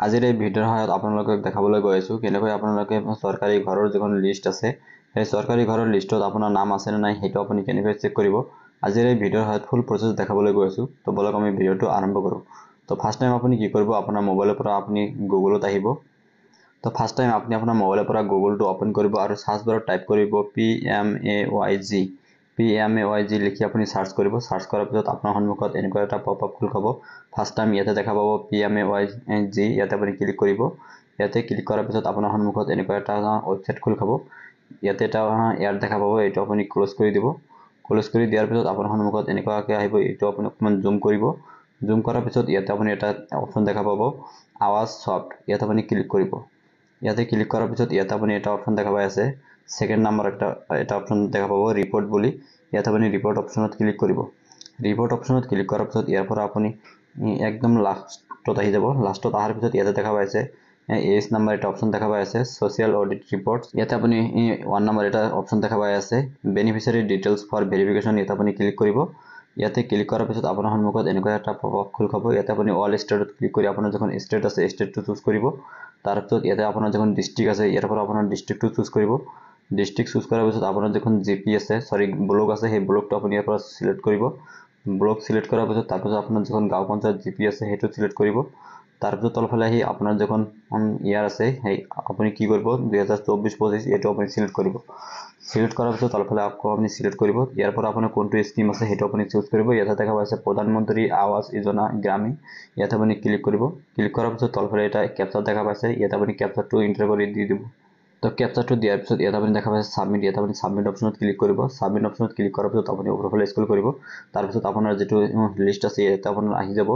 আজিৰ এই ভিডিঅ'ৰ সহায়ত আপোনালোকক দেখাবলৈ গৈ আছোঁ কেনেকৈ আপোনালোকে চৰকাৰী ঘৰৰ যিখন লিষ্ট আছে সেই চৰকাৰী ঘৰৰ লিষ্টত আপোনাৰ নাম আছে নে নাই সেইটো আপুনি কেনেকৈ চেক কৰিব। আজিৰ এই ভিডিঅ'ৰ সহায়ত ফুল প্ৰচেছ দেখাবলৈ গৈ আছোঁ। তো বলক আমি ভিডিঅ'টো আৰম্ভ কৰোঁ। তো ফাৰ্ষ্ট টাইম আপুনি কি কৰিব, আপোনাৰ মোবাইলৰ পৰা আপুনি গুগলত আহিব। তো ফাৰ্ষ্ট টাইম আপুনি আপোনাৰ মোবাইলৰ পৰা গুগলটো অপেন কৰিব আৰু সাৰ্চ বাৰত টাইপ কৰিব PMAYG লিখি আপুনি সাৰ্চ কৰিব। সাৰ্চ কৰাৰ পিছত আপোনাৰ সন্মুখত এনেকুৱা এটা পপআপ খোল খাব। ফাৰ্ষ্ট টাইম ইয়াতে দেখা পাব PMAYG, ইয়াতে আপুনি ক্লিক কৰিব। ইয়াতে ক্লিক কৰাৰ পিছত আপোনাৰ সন্মুখত এনেকুৱা এটা ৱেবছাইট খোল খাব। ইয়াতে এটা এড দেখা পাব, এইটো আপুনি ক্লোজ কৰি দিব। ক্লোজ কৰি দিয়াৰ পিছত আপোনাৰ সন্মুখত এনেকুৱাকৈ আহিব, এইটো আপুনি অকণমান জুম কৰিব। জুম কৰাৰ পিছত ইয়াতে আপুনি এটা অপশ্যন দেখা পাব আৱাজ সফ্ট, ইয়াতে আপুনি ক্লিক কৰিব। ইয়াতে ক্লিক কৰাৰ পিছত ইয়াতে আপুনি এটা অপশ্যন দেখা পাই আছে, সেকেন্ড নাম্বাৰ এটা অপশ্যন দেখা পাব ৰিপৰ্ট বুলি। ইয়াতে আপুনি ৰিপৰ্ট অপশ্যনত ক্লিক কৰিব। ৰিপৰ্ট অপশ্যনত ক্লিক কৰাৰ পিছত ইয়াৰ পৰা আপুনি একদম লাষ্টত আহি যাব। লাষ্টত অহাৰ পিছত ইয়াতে দেখা পাইছে এজ নাম্বাৰ এটা অপশ্যন দেখা পাই আছে ছ'চিয়েল অডিট ৰিপৰ্টছ। ইয়াতে আপুনি 1 নম্বৰ এটা অপশ্যন দেখা পাই আছে বেনিফিচিয়াৰী ডিটেইলছ ফৰ ভেৰিফিকেশ্যন, ইয়াতে আপুনি ক্লিক কৰিব। ইয়াতে ক্লিক কৰাৰ পিছত আপোনাৰ সন্মুখত এনেকুৱা এটা পপআপ খোল খাব। ইয়াতে আপুনি অল ষ্টেটত ক্লিক কৰি আপোনাৰ যিখন ষ্টেট আছে ষ্টেটটো চুজ কৰিব। তাৰপিছত ইয়াতে আপোনাৰ যিখন ডিষ্ট্ৰিক্ট আছে ইয়াৰ পৰা আপোনাৰ ডিষ্ট্ৰিক্টটো চুজ কৰিব। ডিষ্ট্ৰিক্ট চুজ কৰাৰ পিছত আপোনাৰ যিখন জিপি আছে ব্লক আছে সেই ব্লকটো আপুনি ইয়াৰ পৰা চিলেক্ট কৰিব। ব্লক চিলেক্ট কৰাৰ পিছত তাৰপিছত আপোনাৰ যিখন গাঁও পঞ্চায়ত জিপি আছে সেইটো চিলেক্ট কৰিব। তাৰপিছত তলফালে আহি আপোনাৰ যিখন ইয়াৰ আছে সেই আপুনি কি কৰিব 2024-25 এইটো আপুনি চিলেক্ট কৰিব। চিলেক্ট কৰাৰ পিছত তলফালে আকৌ আপুনি চিলেক্ট কৰিব। ইয়াৰ পৰা আপোনাৰ কোনটো স্কিম আছে সেইটো আপুনি চুজ কৰিব। ইয়াতে দেখা পাইছে প্ৰধানমন্ত্ৰী আৱাস যোজনা গ্ৰামীণ, ইয়াতে আপুনি ক্লিক কৰিব। ক্লিক কৰাৰ পিছত তলফালে এটা কেপচা দেখা পাইছে, ইয়াতে আপুনি কেপচাটো এণ্টাৰ কৰি দি দিব। তো কেপচাটো দিয়াৰ পিছত ইয়াতে আপুনি দেখা পাইছে সাবমিট, ইয়াতে আপুনি সাবমিট অপশ্যনত ক্লিক কৰিব। সাবমিট অপশ্যনত ক্লিক কৰাৰ পিছত আপুনি ওপৰফালে স্ক্ৰল কৰিব। তাৰপিছত আপোনাৰ যিটো লিষ্ট আছে ইয়াতে আপোনাৰ আহি যাব।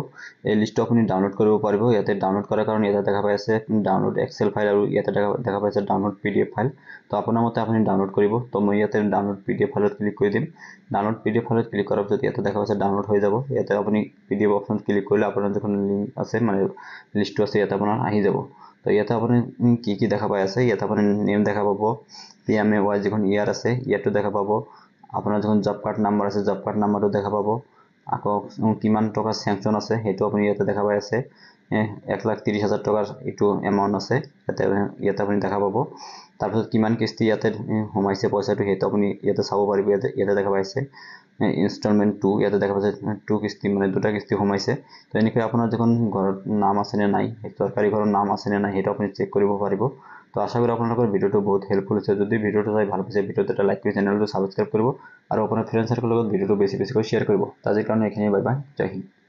এই লিষ্টটো আপুনি ডাউনলোড কৰিব পাৰিব। ইয়াতে ডাউনলোড কৰাৰ কাৰণে ইয়াতে দেখা পাইছে ডাউনলোড এক্সেল ফাইল আৰু ইয়াতে দেখা পাইছে ডাউনলোড PDF ফাইল। তো আপোনাৰ মতে আপুনি ডাউনলোড কৰিব। তো মই ইয়াতে ডাউনলোড PDF ফাইলত ক্লিক কৰি দিম। ডাউনলোড PDF ফাইলত ক্লিক কৰাৰ পিছত ইয়াতে দেখা পাইছে ডাউনলোড হৈ যাব। ইয়াতে আপুনি PDF অপশ্যনত ক্লিক কৰিলে আপোনাৰ যিখন লিংক আছে মানে লিষ্টটো আছে ইয়াতে আপোনাৰ আহি যাব। তো ইয়াতে আপুনি কি দেখা পাই আছে, ইয়াতে আপুনি নেম দেখা পাব, PMAY যিখন ইয়াৰ আছে ইয়াতো দেখা পাব, আপোনাৰ যিখন জব কাৰ্ড নাম্বাৰ আছে জব কাৰ্ড নাম্বাৰটো দেখা পাব, আকৌ কিমান টকা চেংচন আছে সেইটো আপুনি ইয়াতে দেখা পাই আছে 1,30,000 টকাৰ এইটো এমাউণ্ট আছে ইয়াতে আপুনি দেখা পাব। তাৰপিছত কিমান কিস্তি ইয়াতে সোমাইছে পইচাটো সেইটো আপুনি ইয়াতে চাব পাৰিব। ইয়াতে দেখা পাইছে ইনষ্টলমেণ্ট 2, ইয়াতে দেখা পাইছে 2 কিস্তি মানে 2টা কিস্তি সোমাইছে। তো এনেকৈ আপোনাৰ যিখন ঘৰত নাম আছে নে নাই, চৰকাৰী ঘৰৰ নাম আছে নে নাই সেইটো আপুনি চেক কৰিব পাৰিব। তো আশা কৰো আপোনালোকৰ ভিডিঅ'টো বহুত হেল্পফুল হৈছে। যদি ভিডিঅ'টো চাই ভাল পাইছে ভিডিঅ'টো এটা লাইক কৰি চেনেলটো ছাবস্ক্ৰাইব কৰিব আৰু আপোনাৰ ফ্ৰেণ্ড চাৰ্কেলৰ লগত ভিডিঅ'টো বেছিকৈ শ্বেয়াৰ কৰিব। আজিৰ কাৰণে এইখিনি, বাই বাই, জয় হিন্দ।